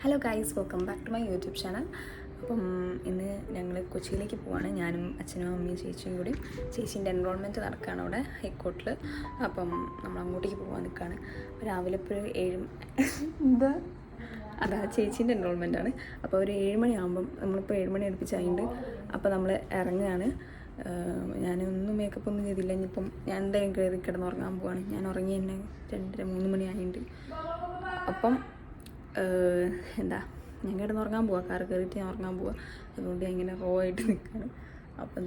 Hello guys, welcome back to my YouTube channel. അപ്പം ഇന്ന് ഞങ്ങൾ കൊച്ചിയിലേക്ക് പോവാണ്. ഞാനും അച്ഛനും അമ്മയും ചേച്ചിയും കൂടി. ചേച്ചീൻ്റെ എൻറോൾമെൻറ്റ് നടക്കുകയാണ് അവിടെ ഹൈക്കോർട്ടിൽ. അപ്പം നമ്മൾ അങ്ങോട്ടേക്ക് പോകാൻ നിൽക്കുകയാണ്. രാവിലെ ഇപ്പോൾ 7 അതാ ചേച്ചീൻ്റെ എൻറോൾമെൻറ്റാണ്. അപ്പോൾ ഒരു 7 മണിയാകുമ്പം നമ്മളിപ്പോൾ 7 മണി അടുപ്പിച്ചായിട്ടുണ്ട്. അപ്പോൾ നമ്മൾ ഇറങ്ങുകയാണ്. ഞാനൊന്നും മേക്കപ്പ് ഒന്നും ചെയ്തില്ല. ഇനിയിപ്പം ഞാൻ എന്തായാലും കയറി കിടന്നുറങ്ങാൻ പോവാണ്. ഞാൻ ഉറങ്ങി തന്നെ 2-3 മണി ആയിട്ടുണ്ട്. അപ്പം ഞാൻ കിടന്നുറങ്ങാൻ പോവാം. കാർ കയറിയിട്ട് ഞാൻ ഉറങ്ങാൻ പോവാം. അതുകൊണ്ട് ഞാൻ ഇങ്ങനെ റോ ആയിട്ട് നിൽക്കുകയാണ്. അപ്പോൾ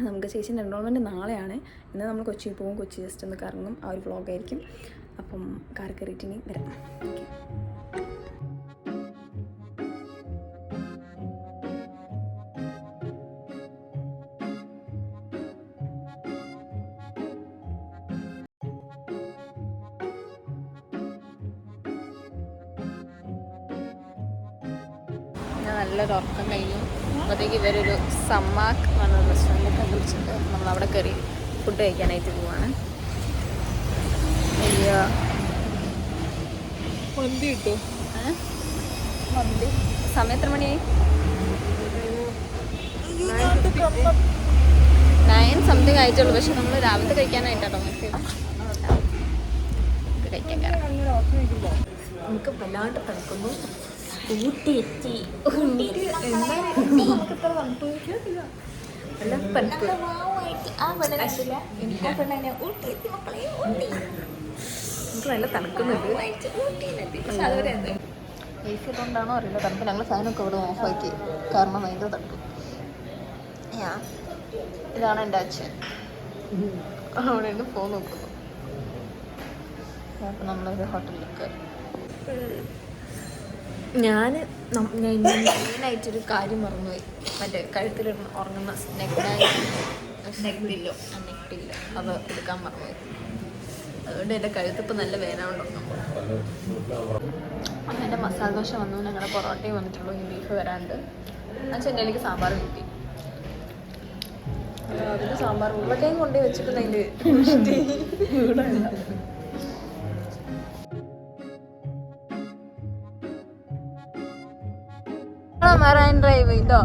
നമുക്ക് ചേച്ചീൻ്റെ എൻറോൾമെൻറ്റ് നാളെയാണ്. ഇന്ന് നമ്മൾ കൊച്ചിയിൽ പോകും. കൊച്ചി ജസ്റ്റ് ഒന്ന് കറങ്ങും. ആ ഒരു വ്ളോഗായിരിക്കും. അപ്പം കാർ കയറിയിട്ട് ഇനി വരാം. ഓക്കെ. നല്ലൊരു ഉറക്കം കഴിഞ്ഞു. അപ്പോഴത്തേക്ക് ഇവരൊരു സമ്മാക്ക് എന്ന് പറഞ്ഞ റെസ്റ്റോറൻറ്റൊക്കെ വിളിച്ചിട്ട് നമ്മളവിടെ കയറി ഫുഡ് കഴിക്കാനായിട്ട് പോവാണ്. മന്തി കിട്ടും. മന്തി സമയം എത്ര മണിയായി? 9 സംതിങ് ആയിട്ടുള്ളൂ. പക്ഷെ നമ്മൾ രാവിലത്തെ കഴിക്കാനായിട്ടാണോ കഴിക്കാൻ കാരണം നമുക്ക് വല്ലാണ്ട് തണുക്കുന്നു. ഊട്ടി എത്തി. നമുക്ക് നല്ല തണുക്കുന്നുണ്ട്. എ സി ഇതുകൊണ്ടാണോ അറിയില്ല. തണുപ്പ് ഞങ്ങൾ ഫാനൊക്കെ ഇവിടെ ഓഫാക്കി. കാരണം ഭയങ്കര തണുപ്പ്. ഇതാണ് എൻ്റെ അച്ഛൻ. അവിടെ നിന്ന് ഫോൺ നോക്കുന്നു. അപ്പം നമ്മളൊരു ഹോട്ടലിലേക്ക് ഞാൻ മെയിനായിട്ടൊരു കാര്യം മറന്നുപോയി. മറ്റേ കഴുത്തിൽ ഉറങ്ങുന്ന നെക്പില്ലോ അത് എടുക്കാൻ മറന്നുപോയി. അതുകൊണ്ട് എൻ്റെ കഴുത്തിപ്പോൾ നല്ല വേദനയുണ്ടോ. എൻ്റെ മസാല ദോശ വന്നു. ഞങ്ങളുടെ പൊറോട്ടയും വന്നിട്ടുള്ളൂ. ഈ ബീഫ് വരാണ്ട്. അച്ഛൻ്റെ എനിക്ക് സാമ്പാർ കിട്ടി. അതിന് സാമ്പാർ ഉരുളക്കിഴങ്ങ് കൊണ്ടുപോയി വെച്ചിട്ടുണ്ടെങ്കിൽ മറൈൻ ഡ്രൈവ്. ഇതോ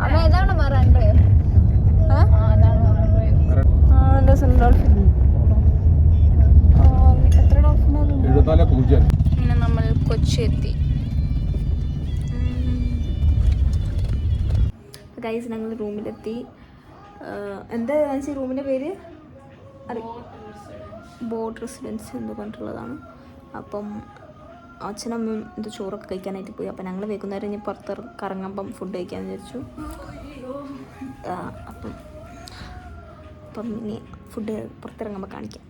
അമ്മ ഇതാണ് മറൈൻ ഡ്രൈവ്. എത്ര ഡോൾഫിൻ? പിന്നെ നമ്മൾ കൊച്ചി എത്തി. ഗൈസ്, ഞങ്ങൾ റൂമിലെത്തി. എന്താ റൂമിൻ്റെ പേര്? ബോട്ട് റെസിഡൻസ് എന്ന് പറഞ്ഞിട്ടുള്ളതാണ്. അപ്പം അച്ഛനമ്മയും ഇത് ചോറൊക്കെ കഴിക്കാനായിട്ട് പോയി. അപ്പം ഞങ്ങൾ വൈകുന്നേരം ഇനി പുറത്ത് കറങ്ങുമ്പം ഫുഡ് കഴിക്കാമെന്ന് വിചാരിച്ചു. അപ്പം ഇനി ഫുഡ് പുറത്തിറങ്ങുമ്പോൾ കാണിക്കാം.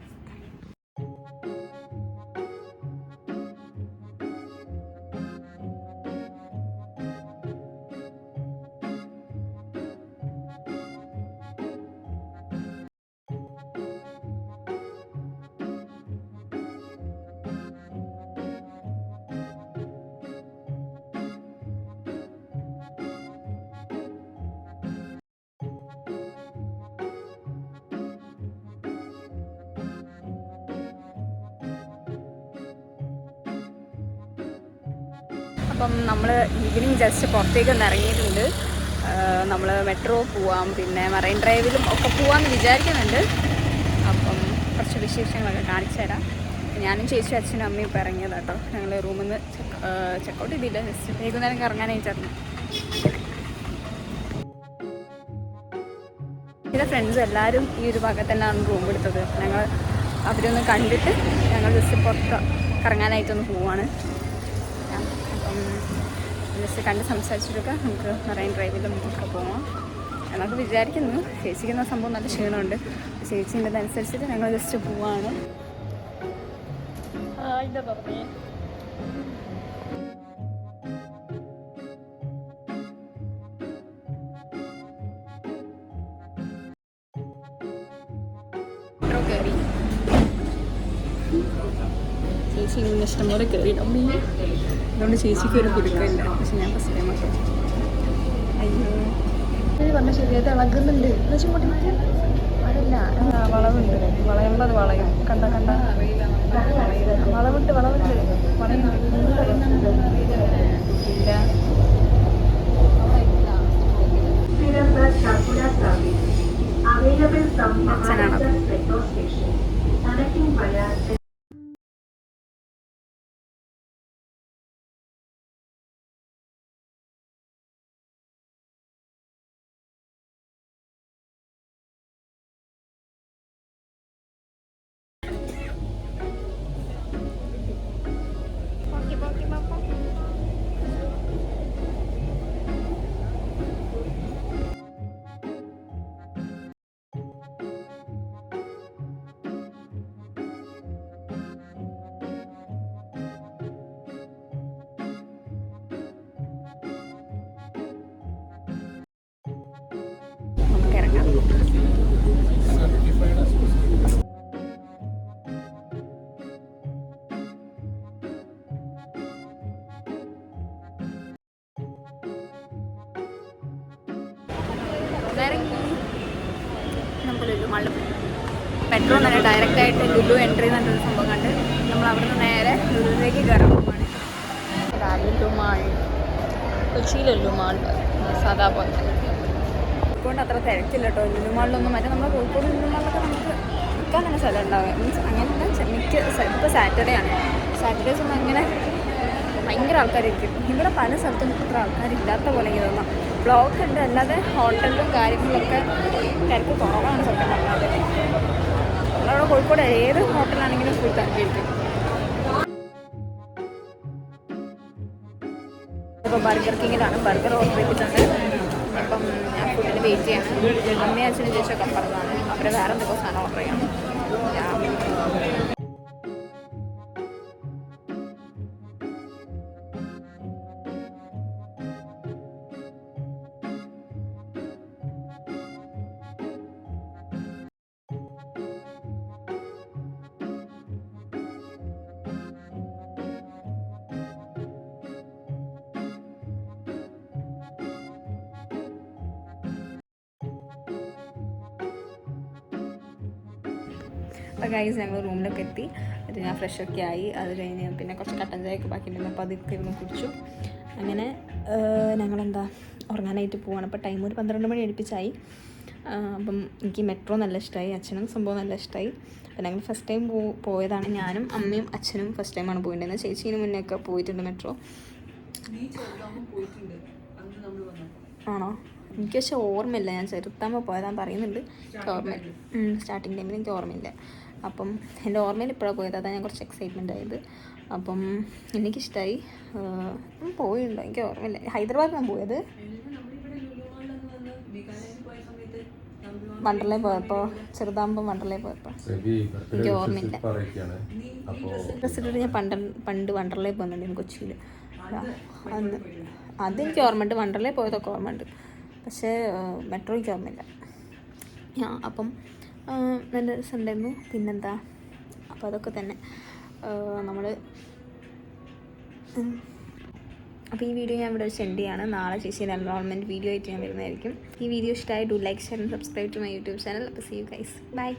അപ്പം നമ്മൾ ഈവനിങ് ജസ്റ്റ് പുറത്തേക്ക് ഒന്ന് ഇറങ്ങിയിട്ടുണ്ട്. നമ്മൾ മെട്രോ പോവാം, പിന്നെ മറൈൻ ഡ്രൈവിലും ഒക്കെ പോവാമെന്ന് വിചാരിക്കുന്നുണ്ട്. അപ്പം കുറച്ച് വിശേഷങ്ങളൊക്കെ കാണിച്ചു തരാം. ഞാനും ചേച്ചി അച്ഛനും അമ്മയും ഇപ്പോൾ ഇറങ്ങിയതാണ് കേട്ടോ. ഞങ്ങൾ റൂമിൽ നിന്ന് ചെക്കൗട്ട് ചെയ്തില്ല. ജസ്റ്റ് വൈകുന്നേരം കറങ്ങാനായിട്ടായിരുന്നു. എൻ്റെ ഫ്രണ്ട്സ് എല്ലാവരും ഈ ഒരു ഭാഗത്ത് തന്നെയാണ് റൂം എടുത്തത്. ഞങ്ങൾ അവരൊന്ന് കണ്ടിട്ട് ഞങ്ങൾ ജസ്റ്റ് പുറത്ത് കറങ്ങാനായിട്ടൊന്ന് പോവാണ്. ജസ്റ്റ് കണ്ട് സംസാരിച്ചിട്ടൊക്കെ നമുക്ക് മറൈൻ ഡ്രൈവിലും ഒക്കെ പോകാം എന്നൊക്കെ വിചാരിക്കുന്നു. ചേച്ചിക്കുന്ന സംഭവം നല്ല ക്ഷീണമുണ്ട്. ചേച്ചീൻ്റെ അനുസരിച്ചിട്ട് ഞങ്ങൾ ജസ്റ്റ് പോവാണ്. കയറി ചേച്ചി ഇങ്ങനെ ഇഷ്ടംപോലെ കയറി. അതുകൊണ്ട് ചേച്ചിക്ക് ഒരു കുടുക്കമില്ല. പക്ഷെ ഞാൻ ഫസ്റ്റ് ടൈം ആട്ടോ. അയ്യോ പറഞ്ഞ ശരിയായിട്ട് ഇളകുന്നുണ്ട്. അതല്ല, വളവുണ്ട്. വളയുള്ളത് വളയും. കണ്ട വളവിട്ട് വളയുണ്ട്. നമുക്ക് ലുലു മാളിൽ പെട്രോൾ തന്നെ ഡയറക്റ്റായിട്ട് ലുലു എൻട്രി എന്നൊരു സംഭവം കണ്ട് നമ്മൾ അവിടെ നിന്ന് നേരെ ലുലുവിലേക്ക് കയറാൻ പോവാണ്. ലുലു മാൾ, കൊച്ചി ലുലു മാൾ സാധാ പോലെ. കോഴിക്കോട് അത്ര തിരക്കില്ല കേട്ടോ ലുലു മാളിലൊന്നും. മറ്റേ നമ്മുടെ കോഴിക്കോട് ലുലു മാളിലൊക്കെ നമുക്ക് നിൽക്കാൻ തന്നെ സ്ഥലം ഉണ്ടാവുക. മീൻസ് അങ്ങനത്തെ മിക്ക ഇപ്പോൾ സാറ്റർഡേ ആണ്. സാറ്റർഡേസ് ഒന്നും അങ്ങനെ ഭയങ്കര ആൾക്കാരായിരിക്കും. ഇവിടെ പല സ്ഥലത്തും അത്ര ആൾക്കാരില്ലാത്ത പോലെ എനിക്ക് തോന്നാം. ബ്ലോക്ക് ഉണ്ട്, അല്ലാതെ ഹോട്ടലിലും കാര്യങ്ങളിലൊക്കെ തിരക്ക് കുറവാണ് സത്യം പറഞ്ഞാൽ. നമ്മളവിടെ കോഴിക്കോട് ഏത് ഹോട്ടലാണെങ്കിലും ഫുൾ തിരക്കായിരിക്കും. ഇപ്പോൾ ബർഗർ കിങ്ങിലാണ് ബർഗർ ഓർഡർ ചെയ്തിട്ടുണ്ട്. അപ്പം ഞാൻ ഫുഡിന് വെയിറ്റ് ചെയ്യണം. അമ്മയും അച്ഛനും ചേച്ചിയൊക്കെ പറഞ്ഞതാണ് അവർ വേറെ എന്തൊക്കെ സാധനം ഓർഡർ ചെയ്യണം. അപ്പോൾ ഗൈസ് ഞങ്ങൾ റൂമിലൊക്കെ എത്തി. അത് ഞാൻ ഫ്രഷൊക്കെ ആയി. അത് കഴിഞ്ഞ് പിന്നെ കുറച്ച് കട്ടൻ ചായയൊക്കെ ബാക്കിയിട്ടുണ്ടായിരുന്നു. അപ്പോൾ അതൊക്കെ ഇരുന്ന് കുടിച്ചു. അങ്ങനെ ഞങ്ങളെന്താ ഉറങ്ങാനായിട്ട് പോവാണ്. അപ്പോൾ ടൈം ഒരു 12 മണി അടുപ്പിച്ചായി. അപ്പം എനിക്ക് മെട്രോ നല്ല ഇഷ്ടമായി, അച്ഛനും സംഭവം നല്ല ഇഷ്ടമായി. അപ്പോൾ ഞങ്ങൾ ഫസ്റ്റ് ടൈം പോയതാണ്. ഞാനും അമ്മയും അച്ഛനും ഫസ്റ്റ് ടൈമാണ് പോയിട്ടുണ്ടായിരുന്നത്. ചേച്ചീന് മുന്നേ ഒക്കെ പോയിട്ടുണ്ട് മെട്രോ. ആണോ? എനിക്ക് പക്ഷേ ഓർമ്മയില്ല. ഞാൻ ചെറുത്താകുമ്പോൾ പോയതാന്ന് പറയുന്നുണ്ട്. എനിക്ക് ഓർമ്മയില്ല. സ്റ്റാർട്ടിങ് ടൈമിൽ എനിക്ക് ഓർമ്മയില്ല. അപ്പം എൻ്റെ ഓർമ്മയിൽ ഇപ്പോഴാണ് പോയത്. അതാണ് ഞാൻ കുറച്ച് എക്സൈറ്റ്മെൻ്റ് ആയത്. അപ്പം എനിക്കിഷ്ടമായി. പോയിട്ടുണ്ടോ എനിക്ക് ഓർമ്മയില്ല. ഹൈദരാബാദിലാണ് പോയത്. വണ്ടർലേ പോയപ്പോൾ ചെറുതാകുമ്പോൾ വണ്ടർലേ പോയപ്പോൾ എനിക്ക് ഓർമ്മയില്ല. ഡ്രസ്സിട്ട് ഞാൻ പണ്ട് വണ്ടർലേ പോകുന്നുണ്ടായിരുന്നു കൊച്ചിയിൽ. അന്ന് അതെനിക്ക് ഓർമ്മയുണ്ട്. വണ്ടർലേ പോയതൊക്കെ ഓർമ്മയുണ്ട്. പക്ഷേ മെട്രോയ്ക്ക് ഓർമ്മയില്ല. അപ്പം നല്ല രസമുണ്ടായിരുന്നു. പിന്നെന്താ, അപ്പോൾ അതൊക്കെ തന്നെ നമ്മൾ. അപ്പോൾ ഈ വീഡിയോ ഞാൻ ഇവിടെ സെൻഡ് ചെയ്യാണ്. നാളെ ചേച്ചിയുടെ എൻറോൾമെൻറ്റ് വീഡിയോ ആയിട്ട് ഞാൻ വരുന്നതായിരിക്കും. ഈ വീഡിയോ ഇഷ്ടമായി. Do like, share and subscribe to my YouTube channel. അപ്പോൾ സീ യു ഗൈസ്. ബൈ.